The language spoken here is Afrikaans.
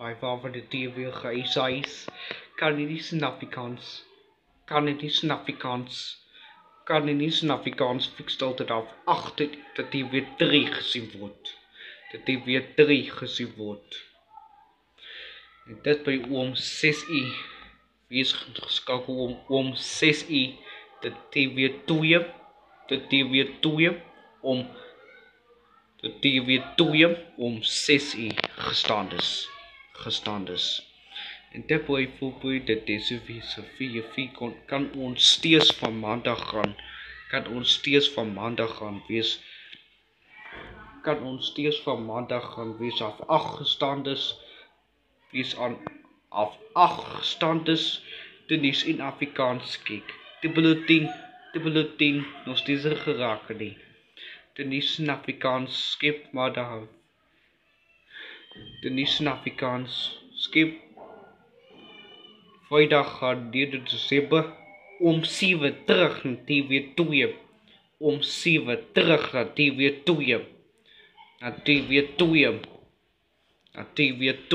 By waarvan de TV geëis Canadiese Afrikaans, Canadiese Afrikaans fiks altyd af agter dat TV3 gesien word. Dat TV3 gesien word. En dit by oom 6u. Wie is geskakel om oom 6u de TV2 om de TV2 om 6u gestaan is. En dit by voorbeeld dat deze vier kan ons steeds van maandag gaan. Kan ons steeds van maandag gaan wees. Kan ons steeds van maandag gaan wees af 8 gestaan is. Wees aan af 8 gestaan is. De nuus in Afrikaans kyk. De bulletin nog steeds geraak nie. De nuus in Afrikaans skep maar daar. De nuus in Afrikaans skep Vrydag gaan 3 Desember om 7 terug na TV2. Om 7 terug na TV2. Na TV2.